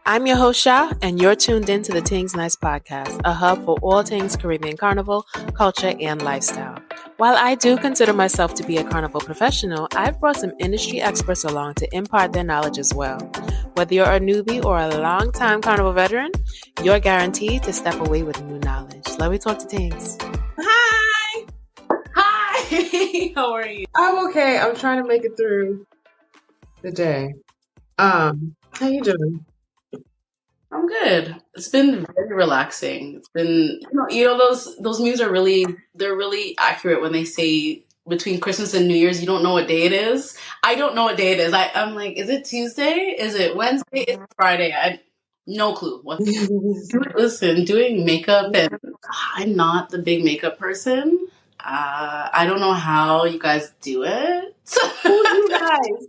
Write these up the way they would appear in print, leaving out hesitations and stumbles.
I'm your host, Sha, and you're tuned in to the Tingz Nice podcast, a hub for all things Caribbean carnival, culture, and lifestyle. While I do consider myself to be a carnival professional, I've brought some industry experts along to impart their knowledge as well. Whether you're a newbie or a long-time carnival veteran, you're guaranteed to step away with new knowledge. Let me talk to Tingz. Hi! Hi! How are you? I'm okay. I'm trying to make it through the day. How you doing? I'm good. It's been very relaxing. It's been, those memes are they're really accurate when they say between Christmas and New Year's, you don't know what day it is. I don't know what day it is. I'm like, is it Tuesday? Is it Wednesday? Is it Friday? No clue. Listen, doing makeup, and I'm not the big makeup person. I don't know how you guys do it. Who you guys?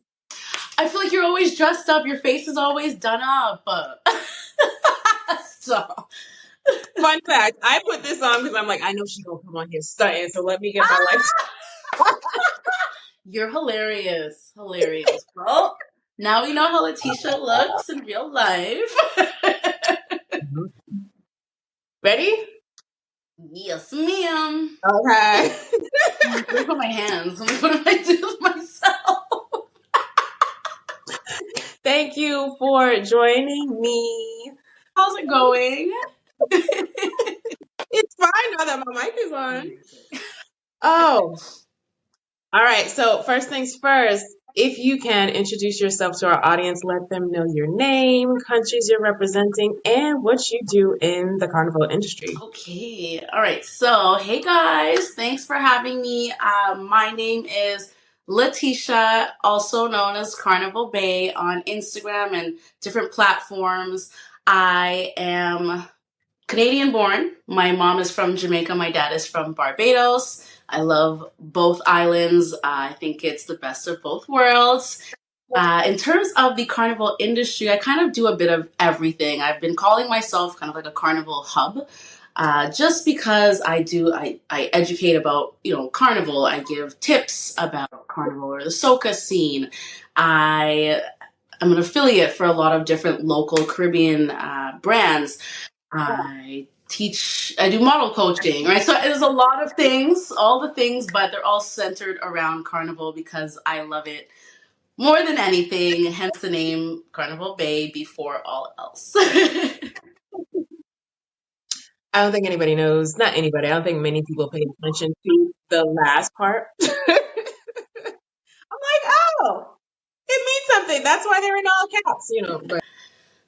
I feel like you're always dressed up. Your face is always done up. So, Fun fact, I put this on because I'm like, I know she's going to come on here stunting, so let me get my life. You're hilarious. Hilarious. Well, now we know how Teisha looks in real life. Ready? Yes, ma'am. Okay. Let me put my hands. What do I do with myself? Thank you for joining me. How's it going? It's fine now that my mic is on. Oh. All right. So first things first, if you can introduce yourself to our audience, let them know your name, countries you're representing, and what you do in the carnival industry. Okay. All right. So, hey guys, thanks for having me. My name is Teisha, also known as Carnival B.A.E on Instagram and different platforms. I am Canadian born. My mom is from Jamaica. My dad is from Barbados. I love both islands. I think it's the best of both worlds. In terms of the carnival industry, I kind of do a bit of everything. I've been calling myself kind of like a carnival hub. Just because I educate about, carnival. I give tips about carnival or the soca scene. I'm an affiliate for a lot of different local Caribbean brands. I do model coaching, right? So there's a lot of things, all the things, but they're all centered around carnival because I love it more than anything, hence the name Carnival B.A.E before all else. I don't think anybody knows, not anybody, I don't think many people pay attention to the last part. I'm like, oh, it means something. That's why they're in all caps, But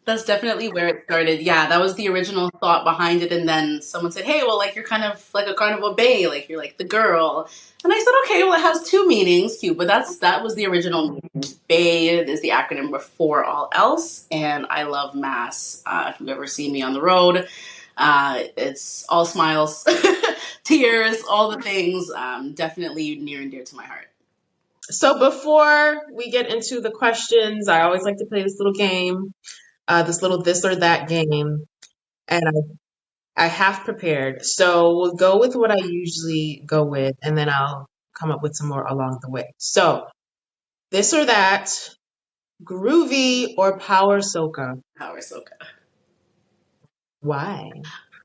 That's definitely where it started. Yeah, that was the original thought behind it. And then someone said, hey, well, like, you're kind of like a Carnival B.A.E, like, you're like the girl. And I said, okay, well, it has two meanings, cute. But that was the original meaning. B.A.E is the acronym before all else. And I love mass. If you've ever seen me on the road, it's all smiles, tears, all the things. Definitely near and dear to my heart. So before we get into the questions, I always like to play this little game, this little this or that game. And I have prepared. So we'll go with what I usually go with, and then I'll come up with some more along the way. So this or that, groovy or power soca? Power soca. Why?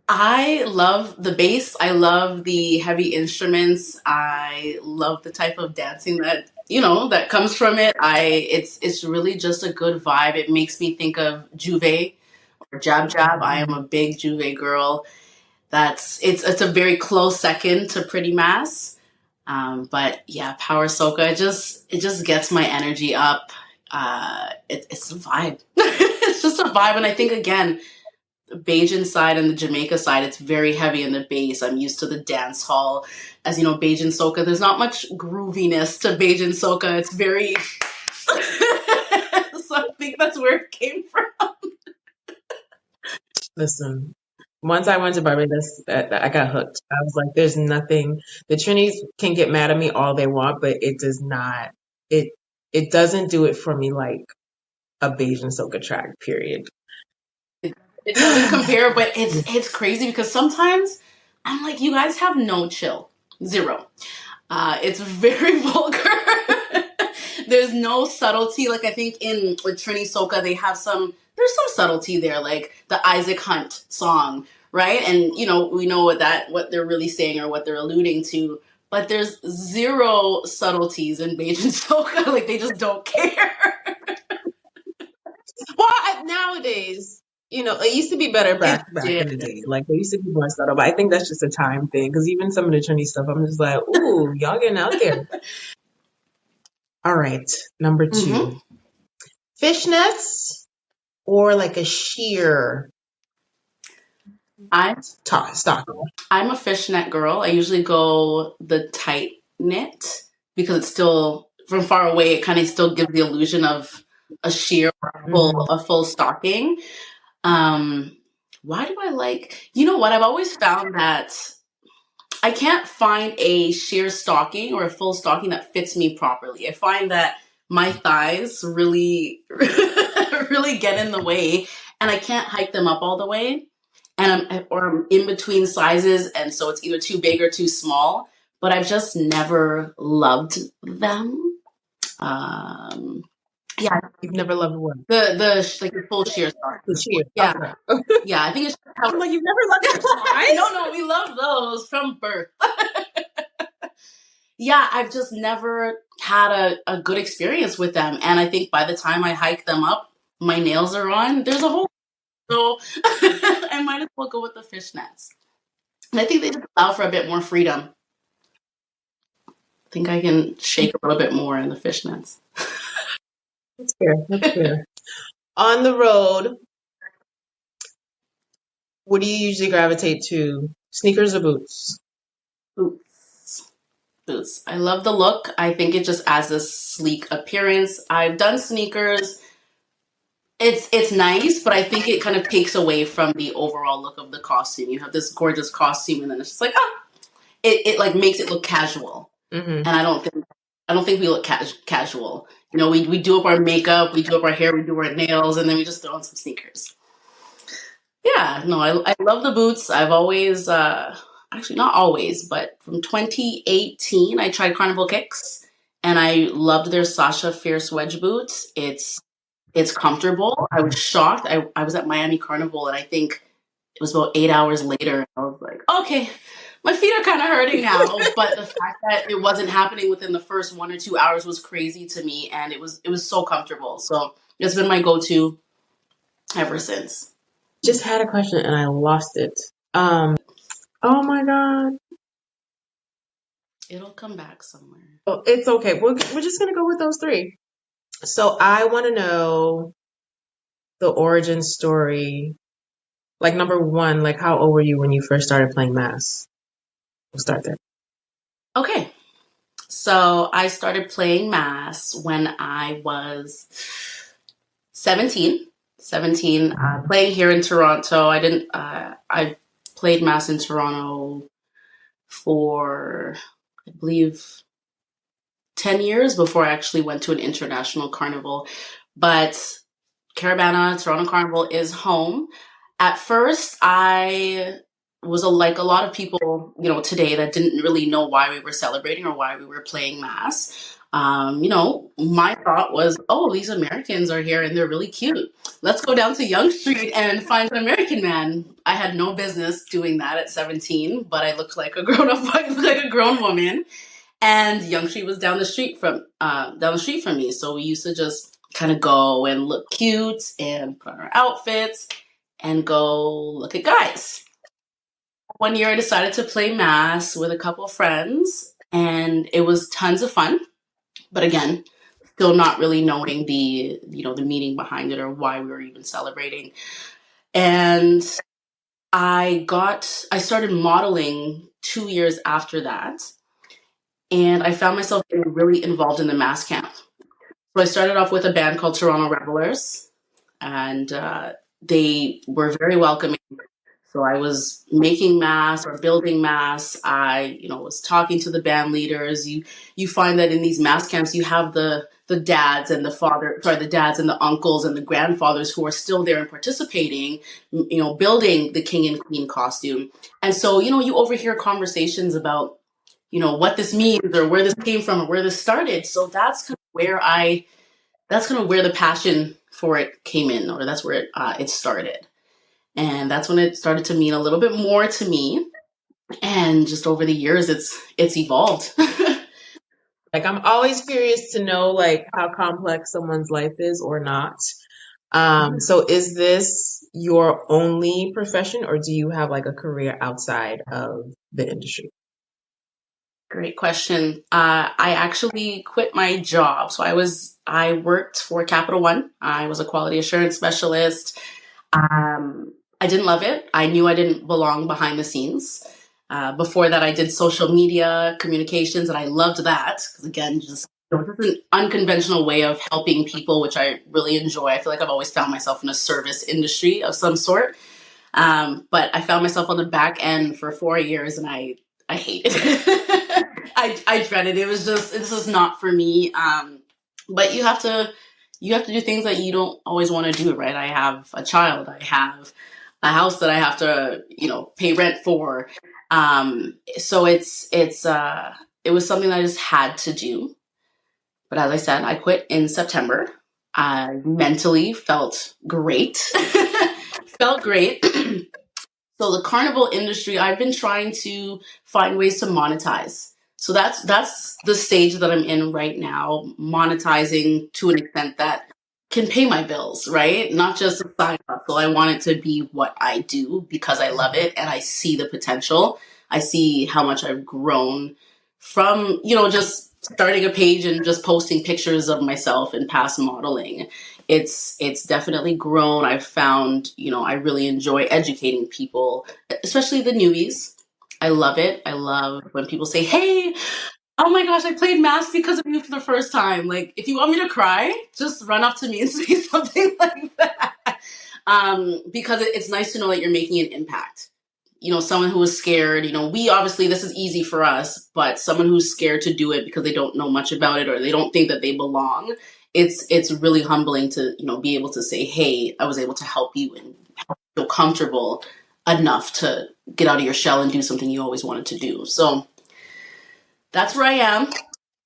I love the bass. I love the heavy instruments. I love the type of dancing that comes from it. It's really just a good vibe. It makes me think of Juve or Jab Jab. I am a big Juve girl. It's a very close second to Pretty Mass. But yeah, power soca. It just gets my energy up. It's a vibe. It's just a vibe, and I think again, Bajan side and the Jamaica side, it's very heavy in the bass. I'm used to the dance hall. As you know, Bajan soca, there's not much grooviness to Bajan soca. It's very... So I think that's where it came from. Listen, once I went to Barbados, I got hooked. I was like, there's nothing... The Trinis can get mad at me all they want, but it does not... It doesn't do it for me like a Bajan soca track, period. It doesn't compare, but it's crazy because sometimes I'm like, you guys have no chill. Zero. It's very vulgar. There's no subtlety. Like I think with Trini Soca, they have some there's some subtlety there, like the Isaac Hunt song, right? And we know what they're really saying or what they're alluding to, but there's zero subtleties in Beige and Soca. Like they just don't care. Well, nowadays, it used to be better back in the day. Like, they used to be more subtle, but I think that's just a time thing. Because even some of the trendy stuff, I'm just like, ooh, y'all getting out there. All right, number 2. Fishnets or like a sheer stocking? I'm a fishnet girl. I usually go the tight knit because it's still, from far away, it kind of still gives the illusion of a sheer or a full stocking. Why do I like, what? I've always found that I can't find a sheer stocking or a full stocking that fits me properly. I find that my thighs really, really get in the way, and I can't hike them up all the way. And I'm in between sizes, and so it's either too big or too small. But I've just never loved them. Yeah, you've never loved what? The full sheer stocking. The sheer, yeah, yeah. I think it's. I'm like, you've never loved the No, we love those from birth. Yeah, I've just never had a good experience with them. And I think by the time I hike them up, my nails are on. There's a whole... So I might as well go with the fishnets. And I think they just allow for a bit more freedom. I think I can shake a little bit more in the fishnets. That's fair. On the road, what do you usually gravitate to? Sneakers or boots? Boots. I love the look. I think it just adds a sleek appearance. I've done sneakers. It's nice, but I think it kind of takes away from the overall look of the costume. You have this gorgeous costume, and then it's just like, it like makes it look casual. And I don't think we look casual. We do up our makeup, we do up our hair, we do our nails, and then we just throw on some sneakers. Yeah, no, I love the boots. I've always, actually not always, but from 2018, I tried Carnival Kicks, and I loved their Sasha Fierce Wedge boots. It's comfortable. I was shocked. I was at Miami Carnival, and I think it was about 8 hours later. I was like, okay, my feet are kind of hurting now. But the fact that it wasn't happening within the first 1 or 2 hours was crazy to me, and it was so comfortable. So it's been my go-to ever since. Just had a question and I lost it. Oh my God. It'll come back somewhere. Oh, it's okay. We're just gonna go with those 3. So I want to know the origin story. Like, number 1, like, how old were you when you first started playing mass? We'll start there. Okay. So I started playing mass when I was 17. Playing here in Toronto. I played mass in Toronto for, I believe, 10 years before I actually went to an international carnival. But Caravana, Toronto Carnival is home. At first, I was like a lot of people, today that didn't really know why we were celebrating or why we were playing mass. My thought was, oh, these Americans are here and they're really cute. Let's go down to Yonge Street and find an American man. I had no business doing that at 17, but I looked like a grown woman. And Yonge Street was down the street from me. So we used to just kind of go and look cute and put on our outfits and go look at guys. One year I decided to play mass with a couple of friends, and it was tons of fun. But again, still not really knowing the meaning behind it or why we were even celebrating. And I started modeling 2 years after that. And I found myself getting really involved in the mass camp. So I started off with a band called Toronto Revelers, and they were very welcoming. So I was making mass or building mass. I, was talking to the band leaders. You find that in these mass camps, you have the dads and the dads and the uncles and the grandfathers who are still there and participating, building the king and queen costume. And so, you overhear conversations about, what this means or where this came from or where this started. So that's kind of where the passion before it came in, or that's where it started. And that's when it started to mean a little bit more to me. And just over the years, it's evolved. Like, I'm always curious to know, like, how complex someone's life is or not. So is this your only profession, or do you have like a career outside of the industry? Great question. I actually quit my job. So I worked for Capital One. I was a quality assurance specialist. I didn't love it. I knew I didn't belong behind the scenes. Before that, I did social media communications, and I loved that. 'Cause again, just an unconventional way of helping people, which I really enjoy. I feel like I've always found myself in a service industry of some sort. But I found myself on the back end for 4 years, and I hated it. I dreaded it. It was just, this is not for me. But you have to do things that you don't always want to do, right? I have a child. I have a house that I have to, pay rent for. So it was something that I just had to do. But as I said, I quit in September. I mentally felt great. Felt great. So the carnival industry, I've been trying to find ways to monetize. So that's the stage that I'm in right now, monetizing to an extent that can pay my bills, right? Not just a side hustle. I want it to be what I do because I love it and I see the potential. I see how much I've grown from, just starting a page and just posting pictures of myself in past modeling. It's definitely grown. I've found, I really enjoy educating people, especially the newbies. I love it. I love when people say, "Hey, oh my gosh, I played math because of you for the first time." Like, if you want me to cry, just run up to me and say something like that. Because it's nice to know that you're making an impact. Someone who is scared, we obviously, this is easy for us, but someone who's scared to do it because they don't know much about it or they don't think that they belong, it's really humbling to, be able to say, "Hey, I was able to help you and feel comfortable enough to get out of your shell and do something you always wanted to do." So that's where I am.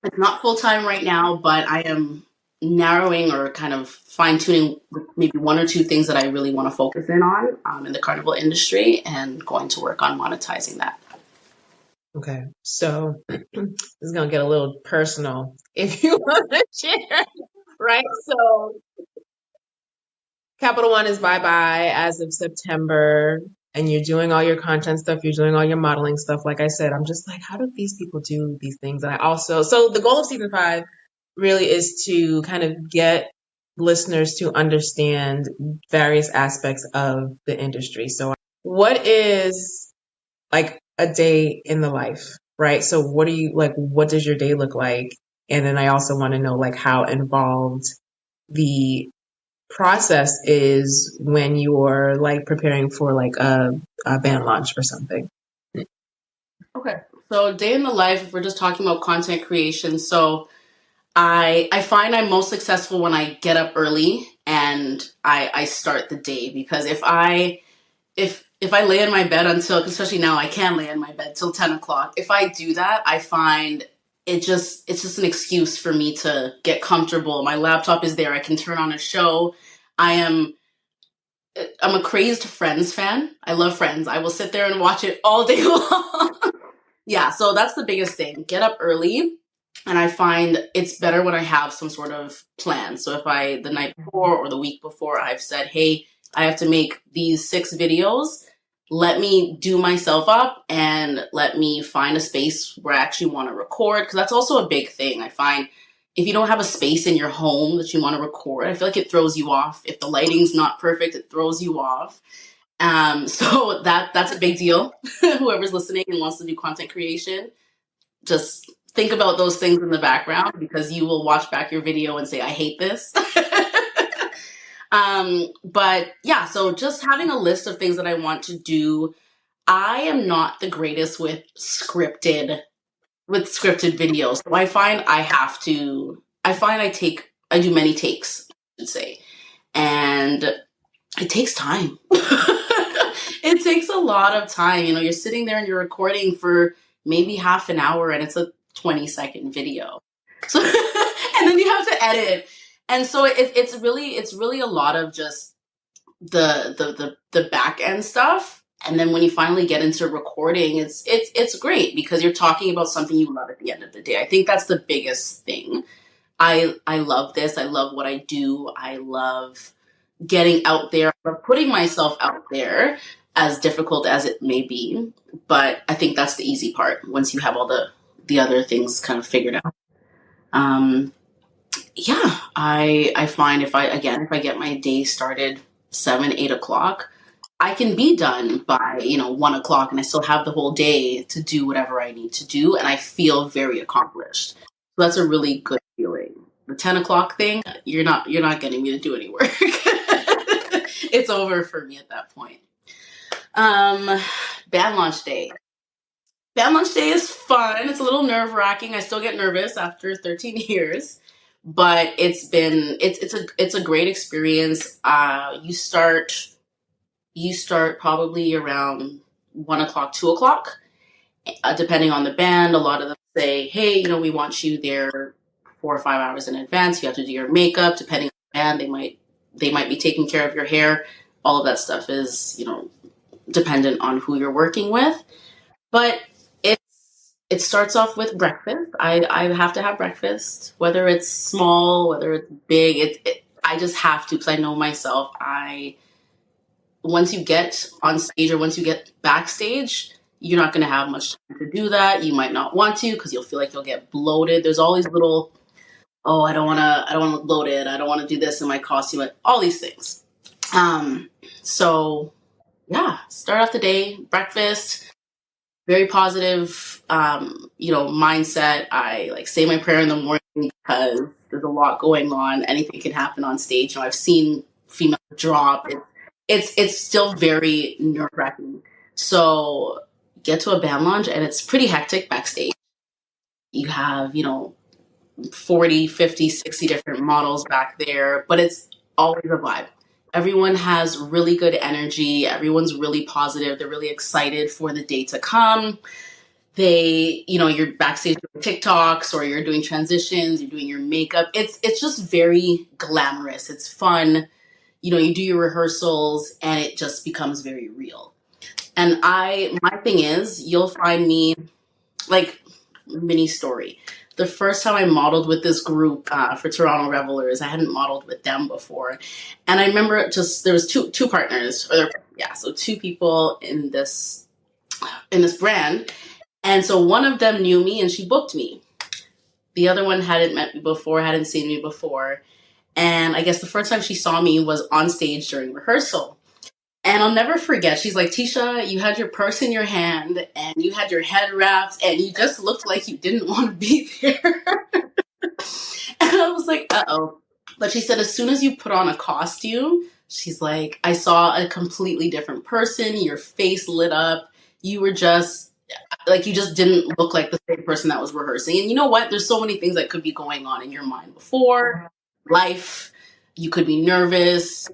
It's not full time right now, but I am narrowing or kind of fine tuning maybe one or two things that I really want to focus in on in the carnival industry and going to work on monetizing that. Okay, so this is gonna get a little personal if you want to share, right? So Capital One is bye-bye as of September, and you're doing all your content stuff, you're doing all your modeling stuff. Like I said, I'm just like, how do these people do these things? And so the goal of season 5 really is to kind of get listeners to understand various aspects of the industry. So what is like a day in the life, right? So what does your day look like? And then I also want to know like how involved the process is when you're like preparing for like a band launch or something. Okay. So day in the life, if we're just talking about content creation, so I find I'm most successful when I get up early and I start the day, because if I lay in my bed until, especially now I can lay in my bed till 10 o'clock. If I do that, I find it's just an excuse for me to get comfortable. My laptop is there. I can turn on a show. I'm a crazed Friends fan. I love Friends. I will sit there and watch it all day long. Yeah, so that's the biggest thing. Get up early. And I find it's better when I have some sort of plan. So if the night before or the week before, I've said, "Hey, I have to make these 6 videos. Let me do myself up and let me find a space where I actually want to record." Because that's also a big thing. I find if you don't have a space in your home that you want to record, I feel like it throws you off. If the lighting's not perfect, it throws you off. So that's a big deal. Whoever's listening and wants to do content creation, just think about those things in the background, because you will watch back your video and say, "I hate this." But yeah, so just having a list of things that I want to do. I am not the greatest with scripted videos. So I do many takes, I should say. And it takes time. It takes a lot of time. You're sitting there and you're recording for maybe half an hour and it's a 20-second video. So, and then you have to edit. And so it's really a lot of just the back end stuff. And then when you finally get into recording, it's great because you're talking about something you love at the end of the day. I think that's the biggest thing. I love this. I love what I do. I love getting out there, or putting myself out there, as difficult as it may be. But I think that's the easy part once you have all the other things kind of figured out. Um, yeah, I find if I get my day started 7, 8 o'clock, I can be done by 1 o'clock, and I still have the whole day to do whatever I need to do, and I feel very accomplished. So that's a really good feeling. The 10 o'clock thing, you're not getting me to do any work. It's over for me at that point. Band launch day. Band launch day is fun. It's a little nerve wracking. I still get nervous after 13 years, but it's a great experience. You start probably around 1 o'clock, 2 o'clock, depending on the band. A lot of them say, "Hey, we want you there 4 or 5 hours in advance. You have to do your makeup." Depending on the band, they might be taking care of your hair. All of that stuff is dependent on who you're working with. But it starts off with breakfast. I have to have breakfast, whether it's small, whether it's big. I just have to, because I know myself. Once you get on stage or once you get backstage, you're not going to have much time to do that. You might not want to, because you'll feel like you'll get bloated. There's all these little, oh, I don't want to look bloated. I don't want to do this in my costume. All these things. So yeah, start off the day, breakfast, very positive, mindset. I say my prayer in the morning because there's a lot going on. Anything can happen on stage. I've seen female drop. It's still very nerve wracking. So get to a band launch and it's pretty hectic backstage. You have 40, 50, 60 different models back there, but it's always a vibe. Everyone has really good energy. Everyone's really positive. They're really excited for the day to come. You're backstage doing TikToks, or you're doing transitions, you're doing your makeup. It's just very glamorous. It's fun. You do your rehearsals and it just becomes very real. And my thing is, you'll find me, mini story. The first time I modeled with this group for Toronto Revelers, I hadn't modeled with them before. And I remember there was two partners, so two people in this brand. And so one of them knew me and she booked me. The other one hadn't met me before, hadn't seen me before. And I guess the first time she saw me was on stage during rehearsal. And I'll never forget, she's like, "Teisha, you had your purse in your hand and you had your head wrapped and you just looked like you didn't want to be there." And I was like, uh-oh. But she said, as soon as you put on a costume, she's like, "I saw a completely different person. Your face lit up. You were just you just didn't look like the same person that was rehearsing." And you know what? There's so many things that could be going on in your mind before life. You could be nervous.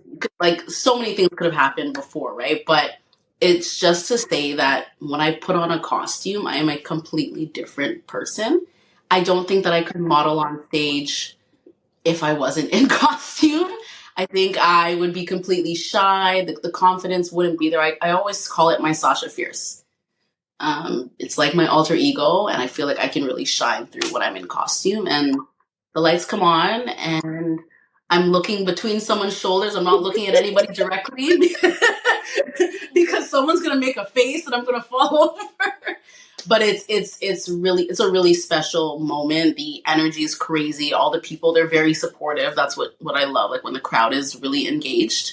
So many things could have happened before, right? But it's just to say that when I put on a costume, I am a completely different person. I don't think that I could model on stage if I wasn't in costume. I think I would be completely shy. The confidence wouldn't be there. I always call it my Sasha Fierce. It's like my alter ego, and I feel like I can really shine through when I'm in costume. And the lights come on, and I'm looking between someone's shoulders. I'm not looking at anybody directly because someone's gonna make a face and I'm gonna fall over. But it's a really special moment. The energy is crazy. All the people, they're very supportive. That's what I love. When the crowd is really engaged,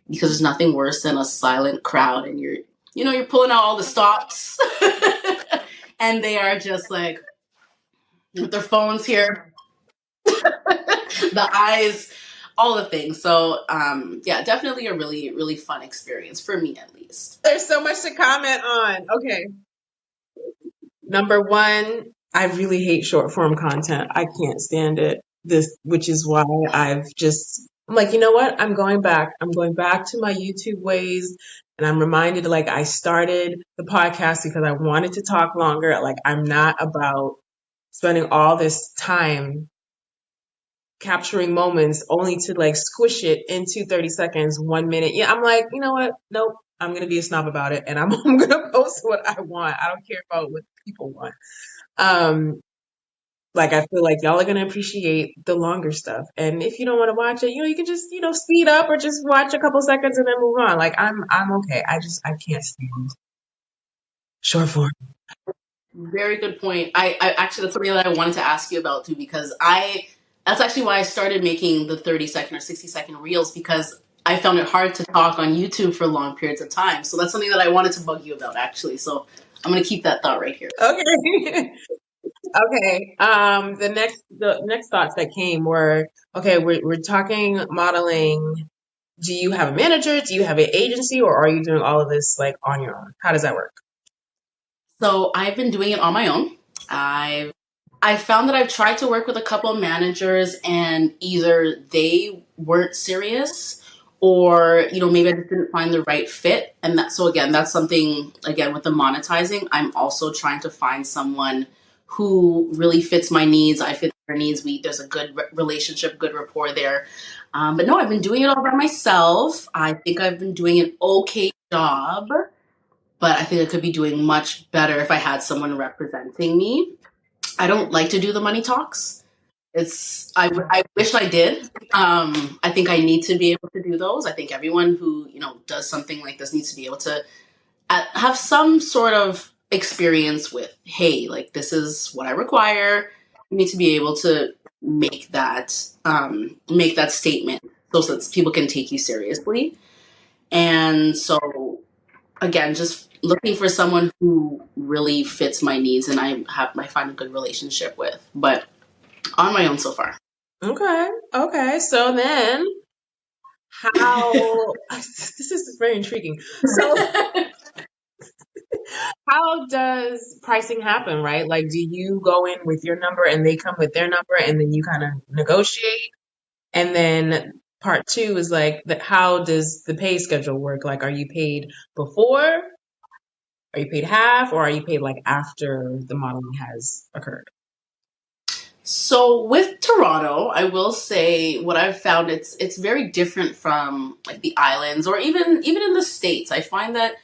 because there's nothing worse than a silent crowd and you're pulling out all the stops and they are just with their phones here, the eyes, all the things. So definitely a really, really fun experience for me, at least. There's so much to comment on. Okay. Number one, I really hate short form content. I can't stand it. Which is why I'm like, you know what? I'm going back to my YouTube ways. And I'm reminded, I started the podcast because I wanted to talk longer. I'm not about spending all this time capturing moments only to like squish it into 30 seconds, 1 minute. Yeah, I'm like, you know what? Nope. I'm gonna be a snob about it, and I'm gonna post what I want. I don't care about what people want. Um, like I feel like y'all are gonna appreciate the longer stuff, and if you don't want to watch it, you can just speed up or just watch a couple seconds and then move on. Like I'm okay. I can't stand short form. Very good point. I actually, that's something that I wanted to ask you about too, because that's actually why I started making the 30-second or 60-second reels, because I found it hard to talk on YouTube for long periods of time. So that's something that I wanted to bug you about, actually. So I'm going to keep that thought right here. Okay. Okay. The next thoughts that came were, okay, we're talking modeling. Do you have a manager? Do you have an agency, or are you doing all of this like on your own? How does that work? So I've been doing it on my own. I found that I've tried to work with a couple of managers, and either they weren't serious, or maybe I just didn't find the right fit. And so again, that's something, again, with the monetizing, I'm also trying to find someone who really fits my needs. I fit their needs. There's a good relationship, good rapport there. But no, I've been doing it all by myself. I think I've been doing an okay job, but I think I could be doing much better if I had someone representing me. I don't like to do the money talks. I wish I did. I think I need to be able to do those. I think everyone who does something like this needs to be able to have some sort of experience with, hey, like, this is what I require. You need to be able to make that statement so that people can take you seriously. And so again, just looking for someone who really fits my needs and I find a good relationship with, but on my own so far. Okay. So then, how? This is very intriguing. So, how does pricing happen, right? Like, do you go in with your number and they come with their number, and then you kind of negotiate? And then part two is like, how does the pay schedule work? Like, are you paid before? Are you paid half, or are you paid like after the modeling has occurred? So with Toronto, I will say what I've found, it's very different from like the islands or even in the States. I find that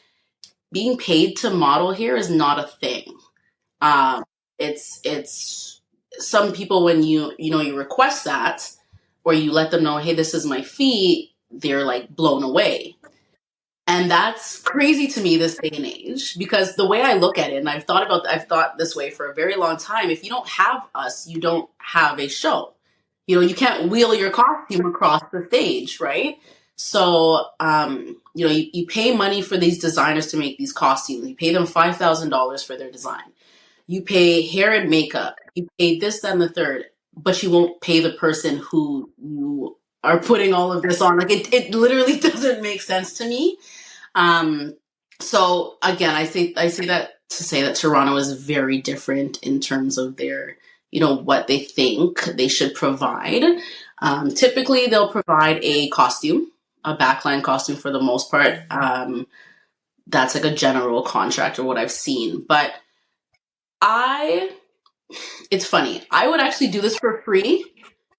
being paid to model here is not a thing. Um, it's some people, when you request that, or you let them know, hey, this is my fee, they're like blown away. And that's crazy to me this day and age, because the way I look at it, and I've thought this way for a very long time. If you don't have us, you don't have a show. You can't wheel your costume across the stage, right? So, you pay money for these designers to make these costumes. You pay them $5,000 for their design. You pay hair and makeup. You pay this, then the third, but you won't pay the person who you are putting all of this on. Like, it literally doesn't make sense to me. Um, so again, I say that to say that Toronto is very different in terms of their, what they think they should provide. Typically, they'll provide a costume, a backline costume for the most part. That's like a general contract or what I've seen. But it's funny. I would actually do this for free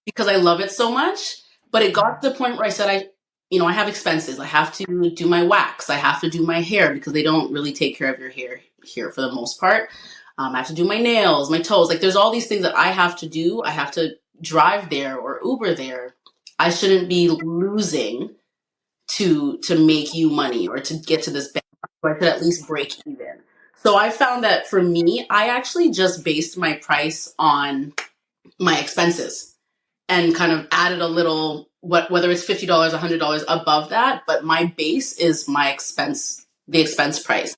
because I love it so much. But it got to the point where I said, I have expenses. I have to do my wax. I have to do my hair because they don't really take care of your hair here for the most part. I have to do my nails, my toes. Like, there's all these things that I have to do. I have to drive there or Uber there. I shouldn't be losing to make you money or to get to this bank. I should at least break even. So I found that for me, I actually just based my price on my expenses and kind of added a little, whether it's $50, $100 above that, but my base is the expense price.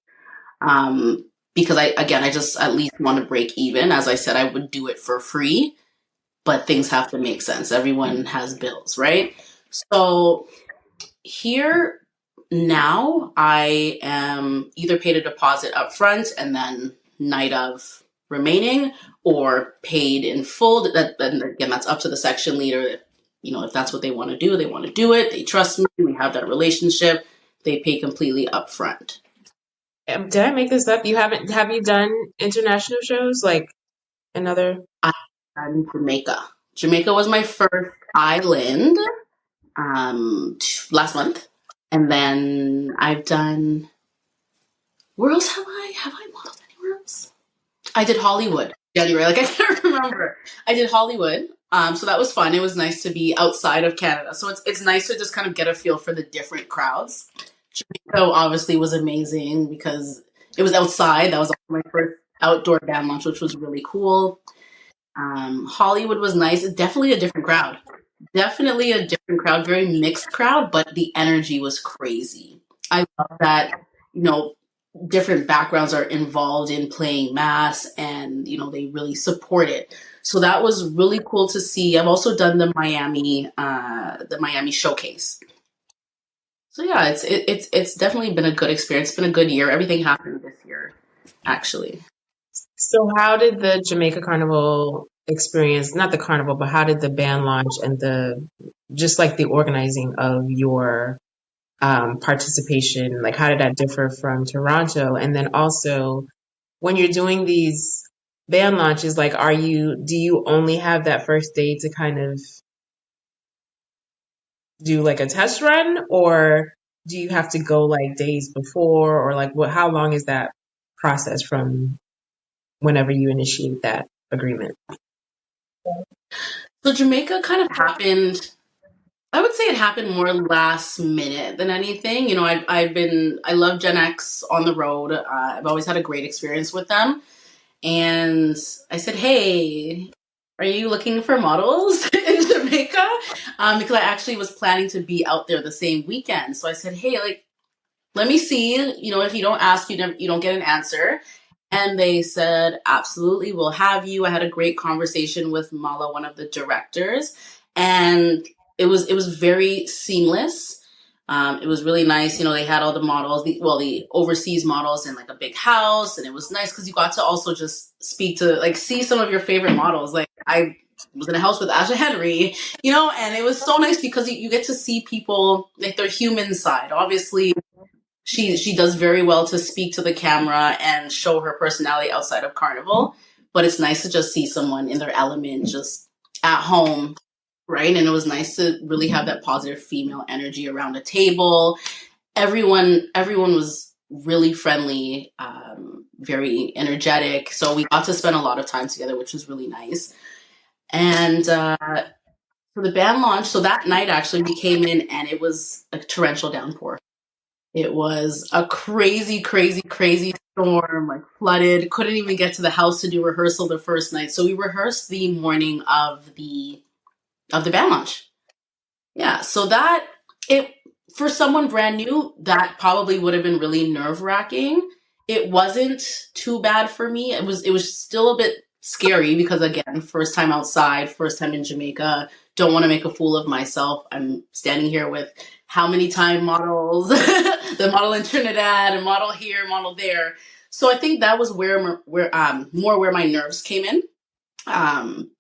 Because I just at least want to break even. As I said, I would do it for free, but things have to make sense. Everyone has bills, right? So here now, I am either paid a deposit up front and then night of remaining, or paid in full. Again, that's up to the section leader. If that's what they want to do, they want to do it. They trust me. We have that relationship. They pay completely up front. Did I make this up? Have you done international shows like another? I'm in Jamaica. Jamaica was my first island last month. And then I've done, where else have I modeled anywhere else? I did Hollywood January. Like I can't remember. I did Hollywood. So that was fun. It was nice to be outside of Canada. So it's nice to just kind of get a feel for the different crowds. Jamaica obviously was amazing because it was outside. That was my first outdoor band launch, which was really cool. Hollywood was nice. It's definitely a different crowd. Definitely a different crowd, very mixed crowd, but the energy was crazy. I love that, you know, different backgrounds are involved in playing mass and, you know, they really support it. So that was really cool to see. I've also done the Miami showcase. So yeah, it's definitely been a good experience. It's been a good year. Everything happened this year, actually. So how did the Jamaica Carnival experience, not the carnival, but how did the band launch and just like the organizing of your participation, like how did that differ from Toronto? And then also when you're doing these band launches, like do you only have that first day to kind of do like a test run, or do you have to go like days before, or like how long is that process from whenever you initiate that agreement? So Jamaica kind of happened. I would say it happened more last minute than anything. You know, I love Gen X on the road. I've always had a great experience with them. And I said, hey, are you looking for models in Jamaica? Because I actually was planning to be out there the same weekend. So I said, hey, like, let me see. You know, if you don't ask, you don't get an answer. And they said, absolutely, we'll have you. I had a great conversation with Mala, one of the directors, and it was very seamless. It was really nice. You know, they had all the models, the overseas models in like a big house, and it was nice because you got to also just speak to, like, see some of your favorite models. Like I was in a house with Asha Henry, you know, and it was so nice because you get to see people, like, their human side. Obviously, she does very well to speak to the camera and show her personality outside of Carnival, but it's nice to just see someone in their element, just at home, right? And it was nice to really have that positive female energy around a table. Everyone was really friendly, very energetic. So we got to spend a lot of time together, which was really nice. And for the band launch, so that night actually we came in and it was a torrential downpour. It was a crazy, crazy, crazy storm, like flooded. Couldn't even get to the house to do rehearsal the first night. So we rehearsed the morning of the band launch. Yeah, so that it for someone brand new, that probably would have been really nerve-wracking. It wasn't too bad for me. It was still a bit scary because, again, first time outside, first time in Jamaica, don't want to make a fool of myself. I'm standing here with how many time models, the model in Trinidad, and model here, model there. So I think that was where more where my nerves came in,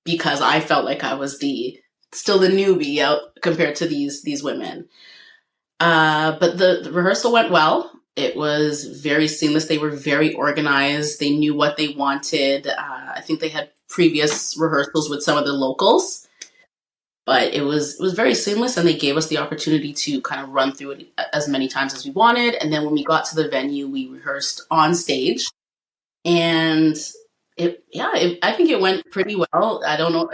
because I felt like I was still the newbie out compared to these women. But the rehearsal went well. It was very seamless. They were very organized. They knew what they wanted. I think they had previous rehearsals with some of the locals, but it was very seamless, and they gave us the opportunity to kind of run through it as many times as we wanted. And then when we got to the venue, we rehearsed on stage, and I think it went pretty well. I don't know.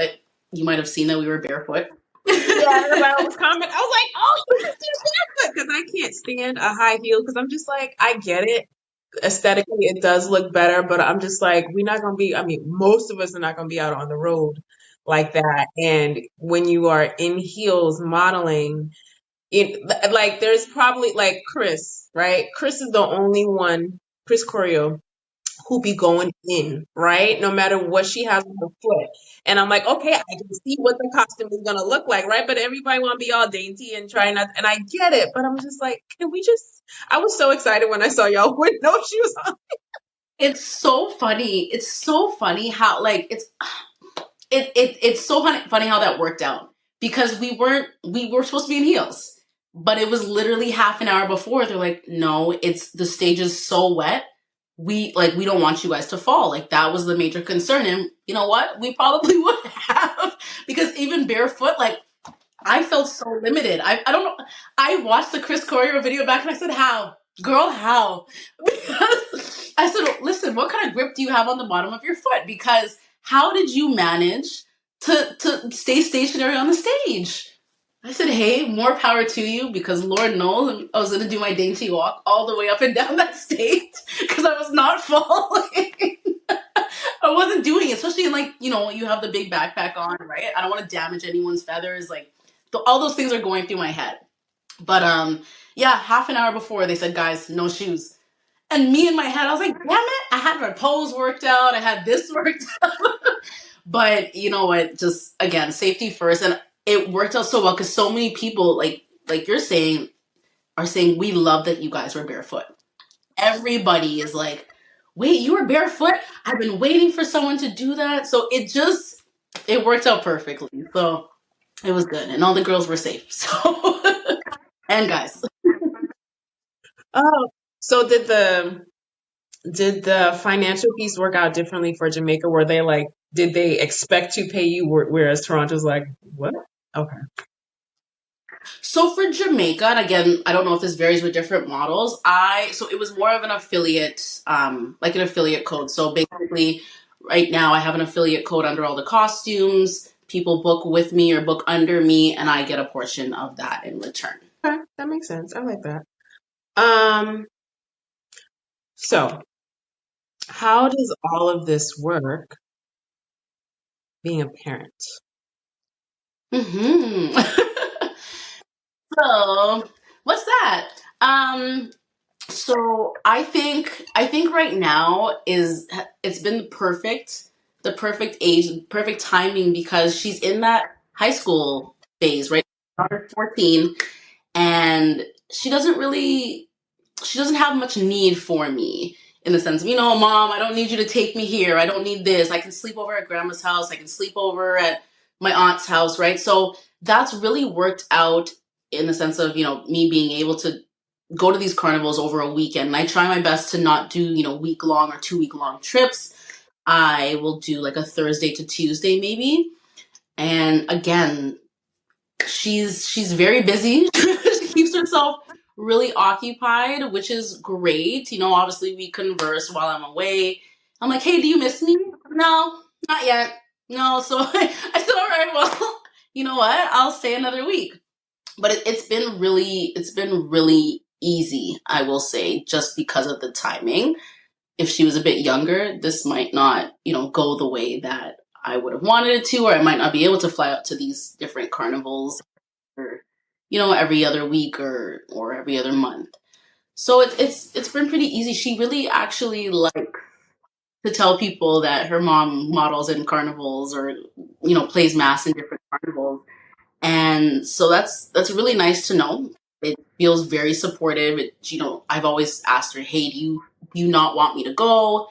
You might have seen that we were barefoot. Yeah, I was commenting. I was like, "Oh, you can do barefoot," because I can't stand a high heel. Because I'm just like, I get it. Aesthetically, it does look better, but I'm just like, we're not gonna be. I mean, most of us are not gonna be out on the road like that. And when you are in heels modeling, it like there's probably like Chris, right? Chris is the only one, Chris Choreo, who be going in, right? No matter what she has on her foot. And I'm like, okay, I can see what the costume is gonna look like, right? But everybody wanna be all dainty and try not, and I get it, but I'm just like, can we just, I was so excited when I saw y'all with no shoes on. It's so funny. It's so funny how, like, it's so funny how that worked out, because we were supposed to be in heels, but it was literally half an hour before. They're like, no, the stage is so wet. We don't want you guys to fall. Like, that was the major concern. And you know what? We probably would have, because even barefoot, like I felt so limited. I don't know. I watched the Chris Corio video back and I said, how? Girl, how? Because I said, listen, what kind of grip do you have on the bottom of your foot? Because how did you manage to stay stationary on the stage? I said, hey, more power to you, because Lord knows I was going to do my dainty walk all the way up and down that stage because I was not falling. I wasn't doing it, especially in, like, you know, you have the big backpack on, right? I don't want to damage anyone's feathers. Like, all those things are going through my head. But yeah, half an hour before they said, guys, no shoes. And me in my head, I was like, damn it, I had my pose worked out, I had this worked out. But you know what? Just again, safety first, and it worked out so well because so many people, like you're saying, are saying we love that you guys were barefoot. Everybody is like, wait, you were barefoot? I've been waiting for someone to do that. So it worked out perfectly. So it was good, and all the girls were safe. So and guys. Oh, so did the financial piece work out differently for Jamaica? Were they like, did they expect to pay you, whereas Toronto's like, what? Okay. So for Jamaica, and again, I don't know if this varies with different models. So it was more of an affiliate, like an affiliate code. So basically, right now I have an affiliate code under all the costumes. People book with me or book under me, and I get a portion of that in return. Okay, that makes sense. I like that. So how does all of this work being a parent? Hmm So what's that? So I think right now it's been the perfect age, perfect timing, because she's in that high school phase, right? Daughter's 14, and she doesn't have much need for me, in the sense of, mom, I don't need you to take me here. I don't need this. I can sleep over at grandma's house. I can sleep over at my aunt's house, right? So that's really worked out in the sense of, me being able to go to these carnivals over a weekend. And I try my best to not do, week long or 2 week long trips. I will do like a Thursday to Tuesday maybe. And again, she's very busy. She keeps herself really occupied, which is great. Obviously we converse while I'm away. I'm like, hey, do you miss me? No, not yet. No. So I said, all right, well, you know what? I'll stay another week. But it's been really easy, I will say, just because of the timing. If she was a bit younger, this might not, go the way that I would have wanted it to, or I might not be able to fly out to these different carnivals, or, every other week or every other month. So it's been pretty easy. She really actually likes to tell people that her mom models in carnivals, or, plays mass in different carnivals. And so that's really nice to know. It feels very supportive. I've always asked her, hey, do you not want me to go?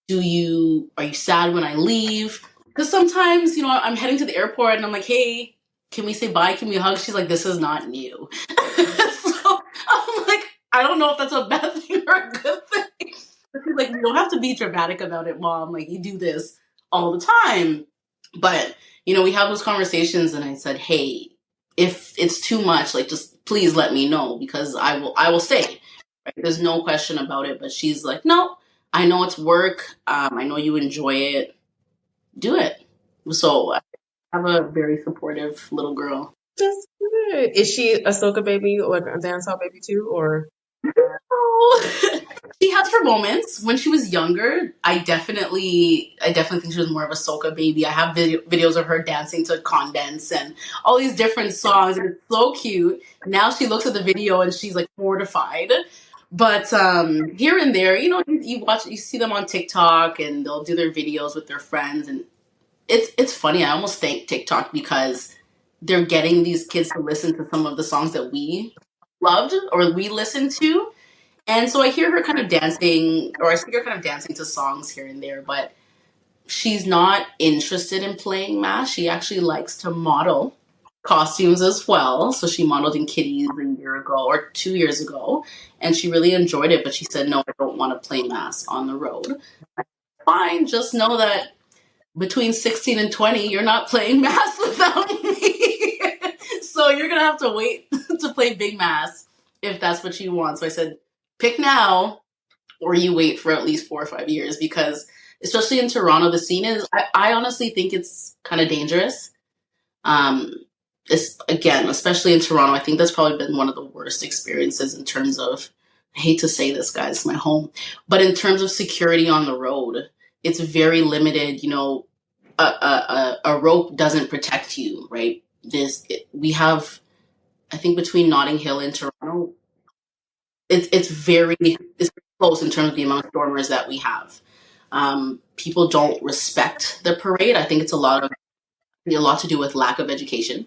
Are you sad when I leave? Because sometimes, I'm heading to the airport and I'm like, hey, can we say bye? Can we hug? She's like, this is not new. So I'm like, I don't know if that's a bad thing or a good thing. She's like, you don't have to be dramatic about it, mom. Like, you do this all the time. But, we have those conversations, and I said, hey, if it's too much, like, just please let me know, because I will stay. Right? There's no question about it. But she's like, no, I know it's work. I know you enjoy it. Do it. So I have a very supportive little girl. That's good. Is she a soca baby or a dancehall baby too, or? Oh. She has her moments. When she was younger, I definitely think she was more of a soca baby. I have videos of her dancing to Condense and all these different songs, and it's so cute. Now she looks at the video and she's like mortified. But here and there, you see them on TikTok, and they'll do their videos with their friends, and it's funny. I almost thank TikTok, because they're getting these kids to listen to some of the songs that we loved or we listened to. And so I hear her kind of dancing, or I see her kind of dancing to songs here and there, but she's not interested in playing mass. She actually likes to model costumes as well. So she modeled in Kitties a year ago or 2 years ago, and she really enjoyed it. But she said, no, I don't want to play mass on the road. Fine, just know that between 16 and 20, you're not playing mass with So you're gonna have to wait to play Big Mass if that's what you want. So I said, pick now or you wait for at least 4 or 5 years, because especially in Toronto, the scene is, I honestly think it's kind of dangerous. Um, again, especially in Toronto, I think that's probably been one of the worst experiences in terms of, I hate to say this, guys, it's my home, but in terms of security on the road, it's very limited. A rope doesn't protect you, right? We have, I think between Notting Hill and Toronto, it's close in terms of the amount of stormers that we have. People don't respect the parade. I think it's a lot to do with lack of education.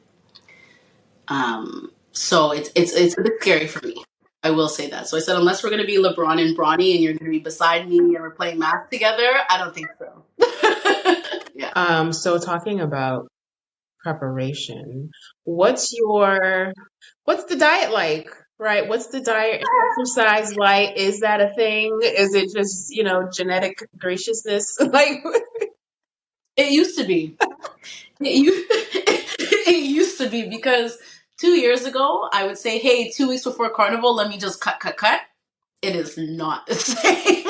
So it's a bit scary for me. I will say that. So I said, unless we're going to be LeBron and Bronny and you're going to be beside me and we're playing math together, I don't think so. Yeah. So talking about preparation, what's the diet like? Right? What's the diet and exercise like? Is that a thing? Is it just, genetic graciousness? Like, It used to be. It used to be, because 2 years ago, I would say, hey, 2 weeks before Carnival, let me just cut. It is not the same.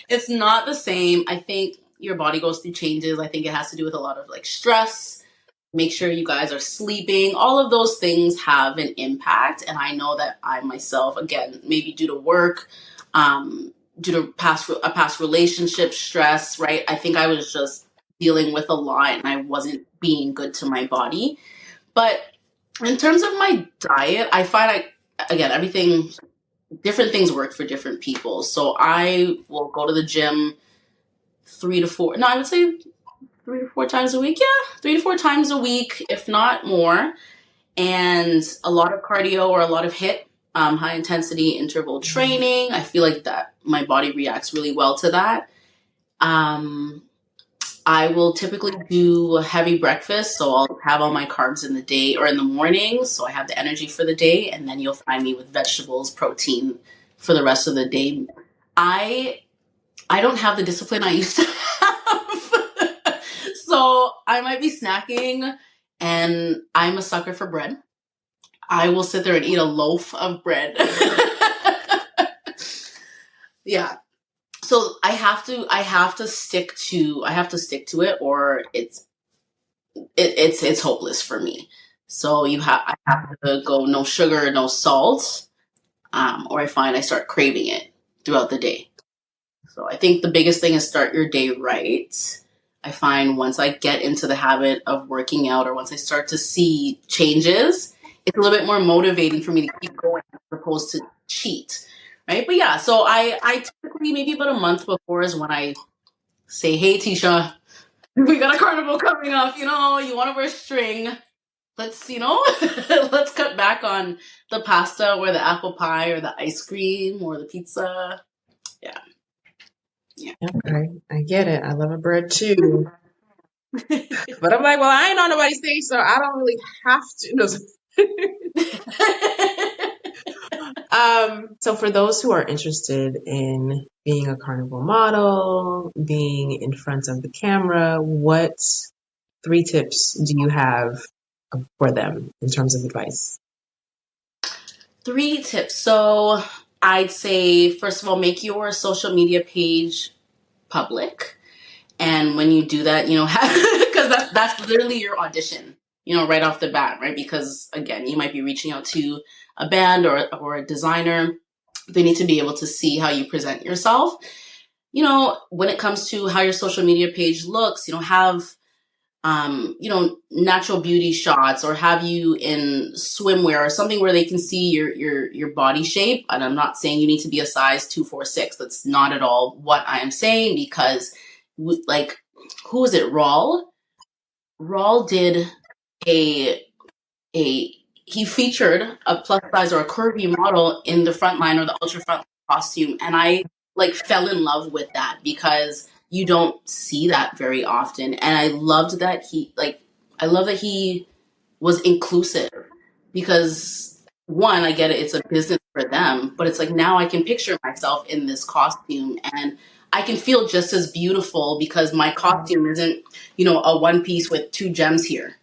It's not the same. I think your body goes through changes. I think it has to do with a lot of like stress. Make sure you guys are sleeping. All of those things have an impact. And I know that I myself, again, maybe due to work, due to a past relationship stress, right? I think I was just dealing with a lot and I wasn't being good to my body. But in terms of my diet, I find different things work for different people. So I will go to the gym 3 to 4 times a week. Yeah, 3 to 4 times a week, if not more. And a lot of cardio or a lot of HIIT, high intensity interval training. I feel like that my body reacts really well to that. I will typically do a heavy breakfast, so I'll have all my carbs in the day or in the morning, so I have the energy for the day, and then you'll find me with vegetables, protein for the rest of the day. I don't have the discipline I used to have, so I might be snacking, and I'm a sucker for bread. I will sit there and eat a loaf of bread. Yeah. So I have to stick to it, or it's hopeless for me. So I have to go no sugar, no salt, or I find I start craving it throughout the day. So I think the biggest thing is start your day right. I find once I get into the habit of working out, or once I start to see changes, it's a little bit more motivating for me to keep going as opposed to cheat. Right. But yeah, so I typically, maybe about a month before is when I say, hey, Teisha, we got a carnival coming up. You want to wear string. Let's, let's cut back on the pasta or the apple pie or the ice cream or the pizza. Yeah. Okay, I get it. I love a bread too. But I'm like, well, I ain't on nobody's stage, so I don't really have to. No. So for those who are interested in being a carnival model, being in front of the camera, what 3 tips do you have for them in terms of advice? 3 tips. So I'd say, first of all, make your social media page public. And when you do that, because that's literally your audition, right off the bat, right? Because again, you might be reaching out to a band or a designer. They need to be able to see how you present yourself. When it comes to how your social media page looks, have natural beauty shots, or have you in swimwear or something where they can see your body shape. And I'm not saying you need to be a size 2, 4, 6. That's not at all what I am saying, because who is it? Rawl did he featured a plus size or a curvy model in the front line or the ultra front costume. And I fell in love with that, because you don't see that very often. And I loved that he was inclusive, because one, I get it, it's a business for them, but it's like, now I can picture myself in this costume and I can feel just as beautiful, because my costume isn't, a one piece with 2 gems here.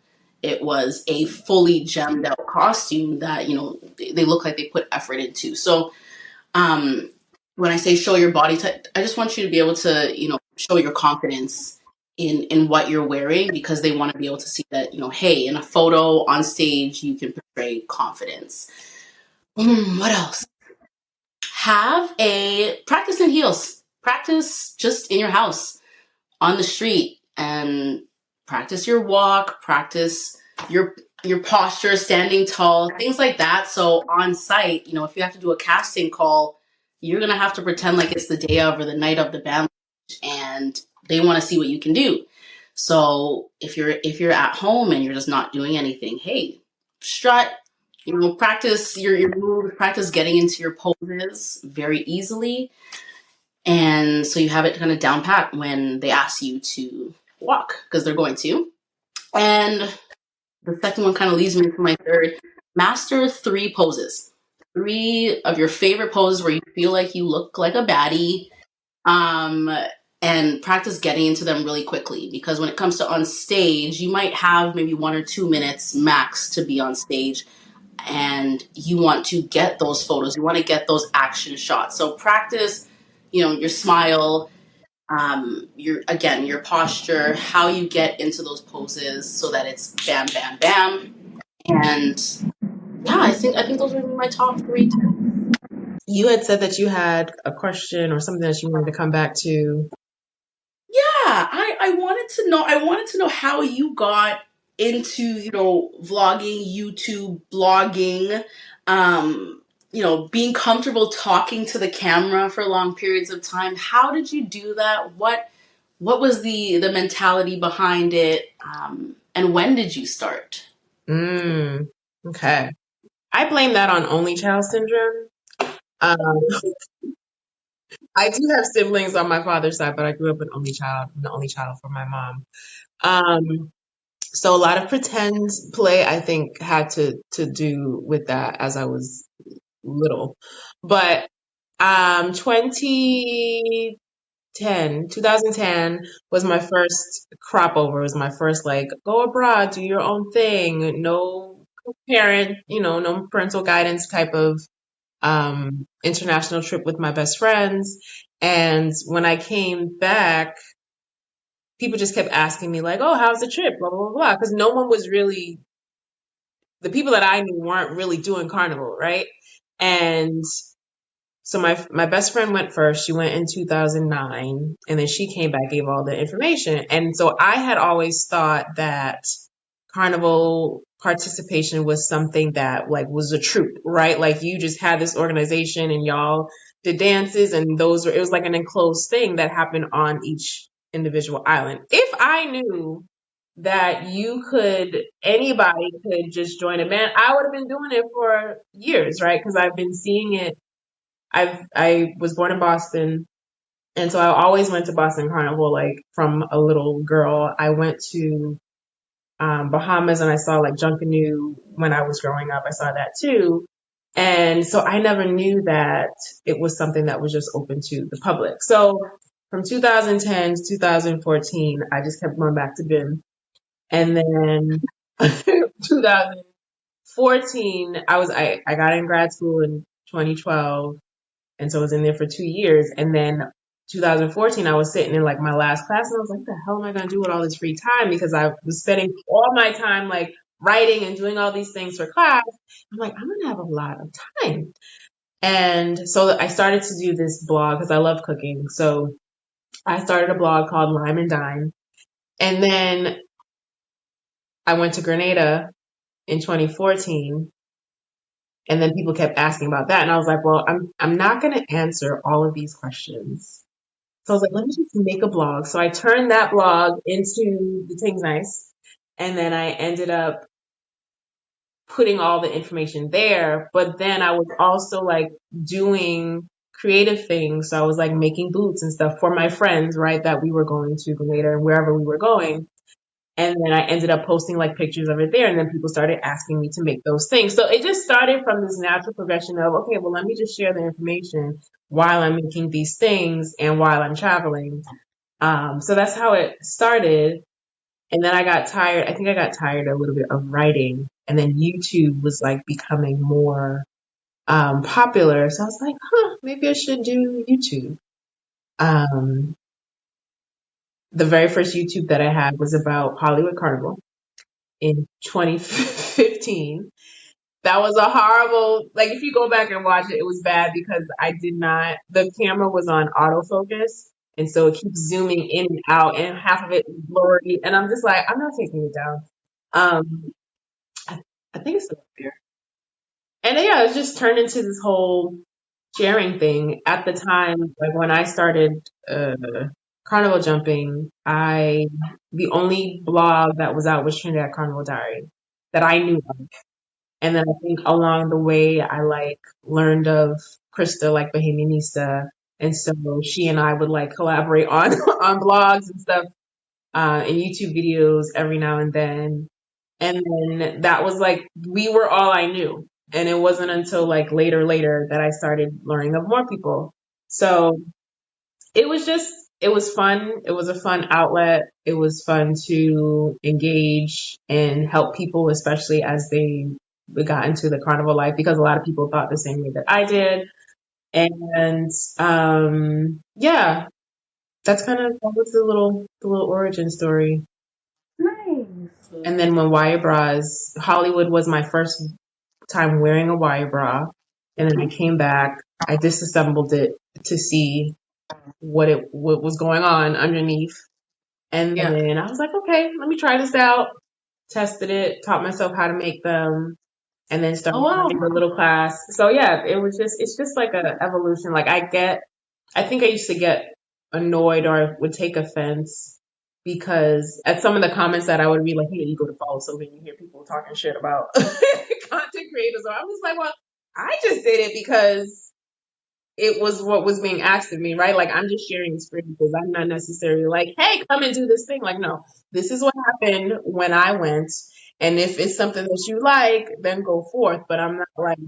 it was a fully gemmed out costume that, they look like they put effort into. So, um, when I say show your body type, I just want you to be able to, show your confidence in what you're wearing, because they want to be able to see that, hey, in a photo on stage, you can portray confidence. What else? Have a practice in heels. Practice just in your house, on the street, and practice your walk, practice your posture, standing tall, things like that. So on site, if you have to do a casting call, you're gonna have to pretend like it's the day of or the night of the band, and they want to see what you can do. So if you're at home and you're just not doing anything, hey, strut, practice your moves, practice getting into your poses very easily, and so you have it kind of down pat when they ask you to walk, because they're going to. And the second one kind of leads me to my third. Master 3 poses. 3 of your favorite poses where you feel like you look like a baddie. Um, and practice getting into them really quickly, because when it comes to on stage, you might have maybe 1 or 2 minutes max to be on stage, and you want to get those photos. You want to get those action shots. So practice, your smile, your posture, how you get into those poses so that it's bam, bam, bam. And yeah, I think those would be my top 3 tips. You had said that you had a question or something that you wanted to come back to. Yeah, I wanted to know how you got into, vlogging, YouTube, blogging, being comfortable talking to the camera for long periods of time. How did you do that? What was the mentality behind it? And when did you start? Okay. I blame that on only child syndrome. Um, I do have siblings on my father's side, but I grew up an only child. I'm the only child for my mom. So a lot of pretend play, I think, had to do with that as I was little. But 2010 was my first crop over. It was my first like go abroad, do your own thing, no parent, no parental guidance type of international trip with my best friends. And when I came back, people just kept asking me like, "Oh, how's the trip?" Blah blah blah blah, because no one was really, the people that I knew weren't really doing Carnival, right? And so my best friend went first. She went in 2009, and then she came back, gave all the information. And so I had always thought that Carnival participation was something that like was a troop, right? Like you just had this organization and y'all did dances, and it was like an enclosed thing that happened on each individual island. If I knew that anybody could just join a band, I would have been doing it for years, right? Because I've been seeing it. I was born in Boston, and so I always went to Boston Carnival like from a little girl. I went to Bahamas, and I saw like Junkanoo when I was growing up. I saw that too. And so I never knew that it was something that was just open to the public. So from 2010 to 2014, I just kept going back to BIM. And then 2014, I got in grad school in 2012. And so I was in there for 2 years. And then 2014, I was sitting in like my last class, and I was like, what the hell am I going to do with all this free time? Because I was spending all my time like writing and doing all these things for class. I'm like, I'm going to have a lot of time. And so I started to do this blog because I love cooking. So I started a blog called Lime and Dine. And then I went to Grenada in 2014. And then people kept asking about that. And I was like, well, I'm not going to answer all of these questions. So I was like, let me just make a blog. So I turned that blog into the Tingz Nice. And then I ended up putting all the information there. But then I was also like doing creative things. So I was like making boots and stuff for my friends, right? That we were going to Grenada and wherever we were going. And then I ended up posting like pictures of it there. And then people started asking me to make those things. So it just started from this natural progression of, okay, well, let me just share the information while I'm making these things and while I'm traveling. So that's how it started. And then I got tired. I think I got tired a little bit of writing. And then YouTube was like becoming more popular. So I was like, maybe I should do YouTube. Um, the very first YouTube that I had was about Hollywood Carnival in 2015. That was a horrible, like if you go back and watch it, it was bad because I did not, the camera was on autofocus. And so it keeps zooming in and out and half of it is blurry. And I'm just like, I'm not taking it down. Um, I, I think it's still up there. And yeah, it's just turned into this whole sharing thing. At the time, like when I started carnival jumping, the only blog that was out was Trinidad Carnival Diary that I knew of. And then I think along the way, I like learned of Krista, like Bohemianista. And so she and I would like collaborate on, on blogs and stuff, and YouTube videos every now and then. And then that was like, we were all I knew. And it wasn't until like later that I started learning of more people. So it was just, it was fun. It was a fun outlet. It was fun to engage and help people, especially as we got into the carnival life, because a lot of people thought the same way that I did. And yeah, that's kind of, that was the little origin story. Nice. And then when wire bras, Hollywood was my first time wearing a wire bra. And then I came back, I disassembled it to see what was going on underneath. And Yeah. then I was like, okay, let me try this out. Tested it, taught myself how to make them, and then Oh, started wow. doing a little class. So yeah, it's just like a evolution. Like I think I used to get annoyed or would take offense because at some of the comments that I would read, like, you go to follow so then you hear people talking shit about content creators. So I'm just like, well, I just did it because it was what was being asked of me, right? Like I'm just sharing experiences. I'm not necessarily like, hey, come and do this thing. Like, no, this is what happened when I went. And if it's something that you like, then go forth. But I'm not like,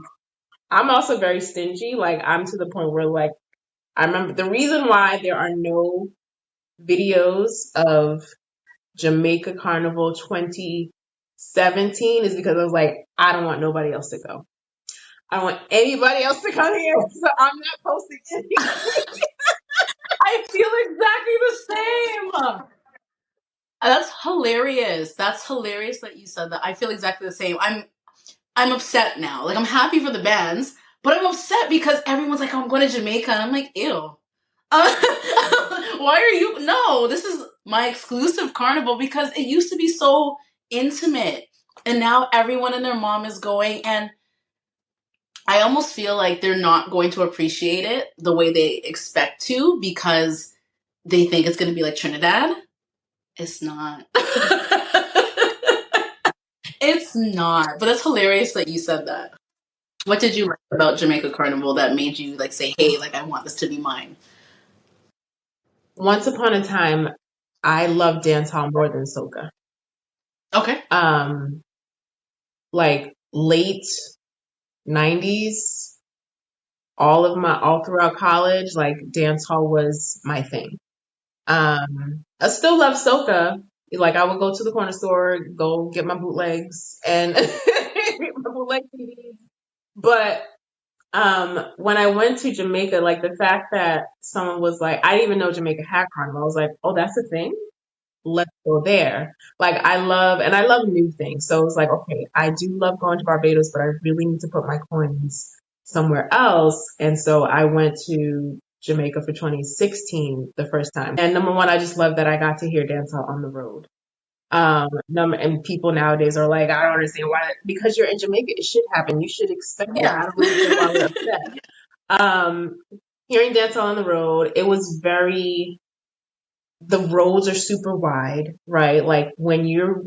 I'm also very stingy. Like I'm to the point where like, I remember the reason why there are no videos of Jamaica Carnival 2017 is because I was like, I don't want nobody else to go. I don't want anybody else to come here. So I'm not posting anything. I feel exactly the same. That's hilarious. That's hilarious that you said that. I feel exactly the same. I'm upset now. Like I'm happy for the bands, but I'm upset because everyone's like, oh, I'm going to Jamaica, and I'm like, ew. Why are you? No, this is my exclusive carnival because it used to be so intimate, and now everyone and their mom is going, and I almost feel like they're not going to appreciate it the way they expect to because they think it's going to be like Trinidad. It's not. It's not. But that's hilarious that you said that. What did you like about Jamaica Carnival that made you like say, "Hey, like I want this to be mine"? Once upon a time, I loved dance hall more than soca. Okay. Like late 90s, all throughout college, like dance hall was my thing. I still love soca. Like I would go to the corner store, go get my bootlegs and my bootleg CDs. But when I went to Jamaica, like the fact that someone was like, I didn't even know Jamaica had carnival. I was like, oh, that's a thing. Let's go there. Like I love new things. So it was like, okay, I do love going to Barbados, but I really need to put my coins somewhere else. And so I went to Jamaica for 2016 the first time. And number one, I just love that I got to hear dancehall on the road. And people nowadays are like, I don't understand why, because you're in Jamaica, it should happen. You should expect it. I Yeah. don't understand why we're upset. Um, Hearing dancehall on the road, it was the roads are super wide, right? Like when you're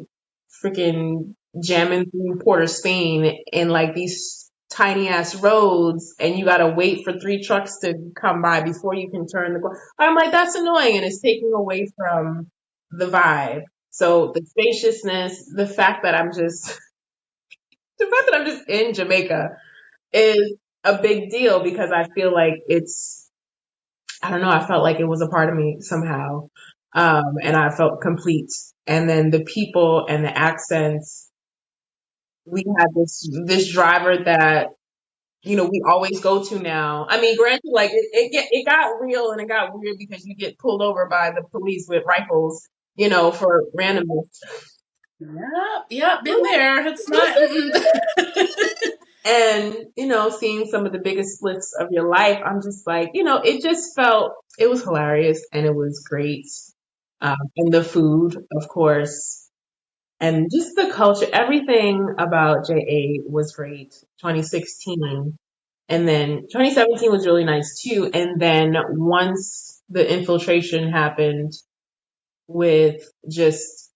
freaking jamming through Port of Spain in like these tiny ass roads and you gotta wait for 3 trucks to come by before you can turn the corner. I'm like, that's annoying and it's taking away from the vibe. So the spaciousness, the fact that I'm just in Jamaica is a big deal because I feel like I don't know, I felt like it was a part of me somehow. And I felt complete And then the people and the accents. We had this driver that we always go to now. I mean, granted, like it got real and it got weird because you get pulled over by the police with rifles, for randomness. Yep, been there. It's not. And, seeing some of the biggest splits of your life, I'm just like, it just it was hilarious and it was great. And the food, of course, and just the culture, everything about JA was great. 2016. And then 2017 was really nice too. And then once the infiltration happened with just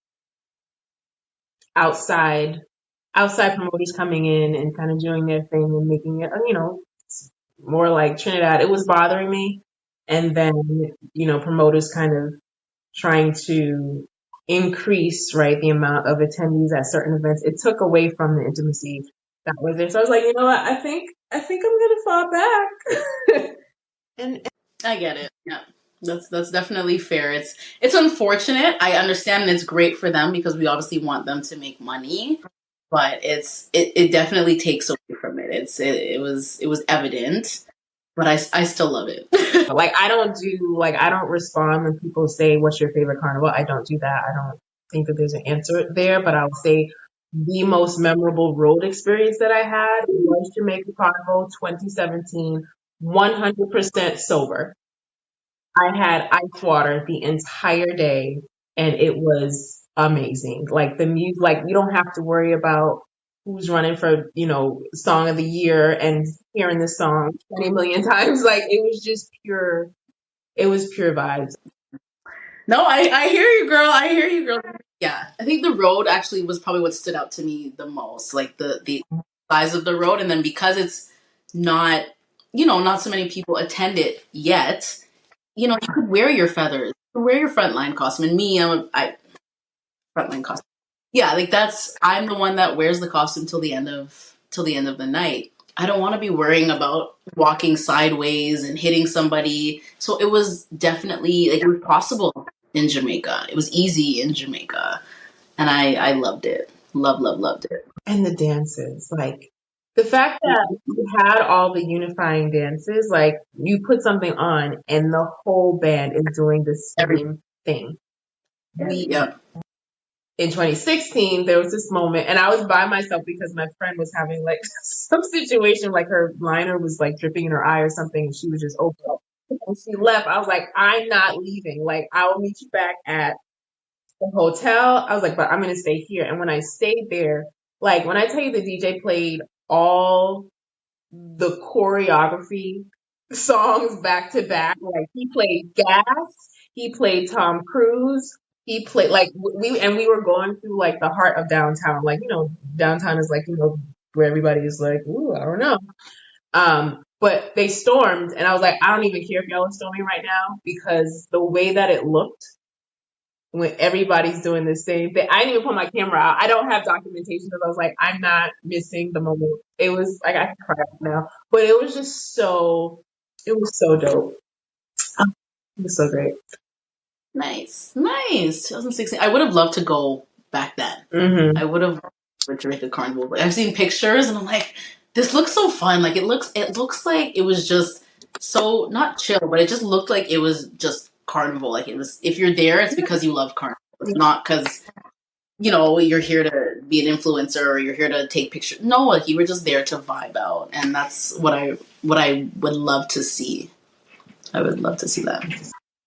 outside promoters coming in and kind of doing their thing and making it, more like Trinidad, it was bothering me. And then, promoters kind of trying to increase, right, the amount of attendees at certain events. It took away from the intimacy that was there. So I was like, you know what? I think I'm gonna fall back. and I get it. Yeah. That's definitely fair. It's unfortunate. I understand, and it's great for them because we obviously want them to make money, but it definitely takes away from it. It was evident, but I still love it. Like I don't respond when people say, "What's your favorite carnival?" I don't do that. I don't think that there's an answer there, but I'll say the most memorable road experience that I had was Jamaica Carnival 2017, 100% sober. I had ice water the entire day and it was amazing. Like the music, like you don't have to worry about who's running for, song of the year and hearing the song 20 million times. Like it was pure vibes. No, I hear you, girl. I hear you, girl. Yeah. I think the road actually was probably what stood out to me the most. Like the size of the road. And then because it's not, not so many people attend it yet, you could wear your feathers, you could wear your frontline costume. And me, I frontline costume. Yeah, like I'm the one that wears the costume till the end of the night. I don't want to be worrying about walking sideways and hitting somebody. So it was definitely like it was possible in Jamaica. It was easy in Jamaica. And I loved it. Loved it. And the dances, like the fact that you had all the unifying dances, like you put something on and the whole band is doing the same thing. In 2016, there was this moment, and I was by myself because my friend was having like some situation, like her liner was like dripping in her eye or something, and she was just open up. And she left. I was like, I'm not leaving. Like, I will meet you back at the hotel. I was like, but I'm gonna stay here. And when I stayed there, like when I tell you the DJ played all the choreography songs back to back, like he played Gas, he played Tom Cruise. He played like we were going through like the heart of downtown. Like, downtown is like, where everybody is like, ooh, I don't know. But they stormed and I was like, I don't even care if y'all are storming right now because the way that it looked when everybody's doing the same thing. I didn't even put my camera out. I don't have documentation because I was like, I'm not missing the moment. It was like I can cry now. But it was just it was so dope. It was so great. Nice. 2016. I would have loved to go back then. Mm-hmm. I would have for Jamaica Carnival. But I've seen pictures and I'm like, this looks so fun. Like it looks like it was just so not chill, but it just looked like it was just carnival. Like it was. If you're there, it's because you love carnival. It's not because you're here to be an influencer or you're here to take pictures. No, like you were just there to vibe out, and that's what I would love to see. I would love to see that.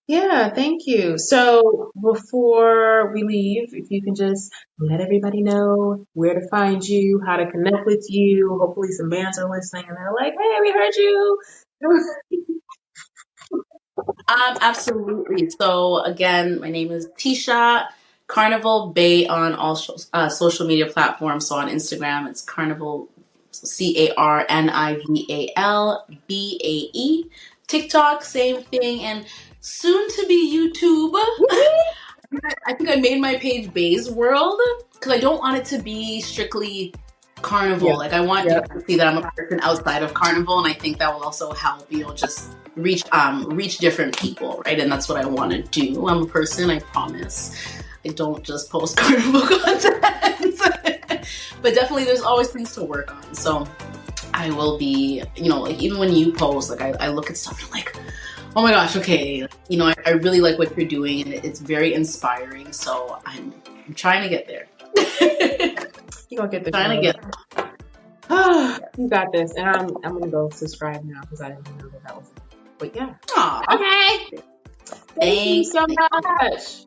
Yeah, thank you. So before we leave, if you can just let everybody know where to find you, how to connect with you. Hopefully some bands are listening and they're like, hey, we heard you. Absolutely. So again, my name is Teisha. Carnival B.A.E on all social media platforms. So on Instagram, it's Carnival, Carnival B.A.E. TikTok, same thing, and soon to be YouTube. I think I made my page B.A.E.'s World because I don't want it to be strictly Carnival. Yeah. Like I want you to see that I'm a person outside of Carnival, and I think that will also help just reach different people, right? And that's what I want to do. I'm a person, I promise. I don't just post Carnival content. But definitely there's always things to work on. So I will be, like even when you post, like I look at stuff and I'm like, oh my gosh, okay. I really like what you're doing and it's very inspiring. So I'm trying to get there. You're gonna get the trying to get You got this. And I'm gonna go subscribe now because I didn't know that was it. But yeah. Aww. Okay. Thank you so much.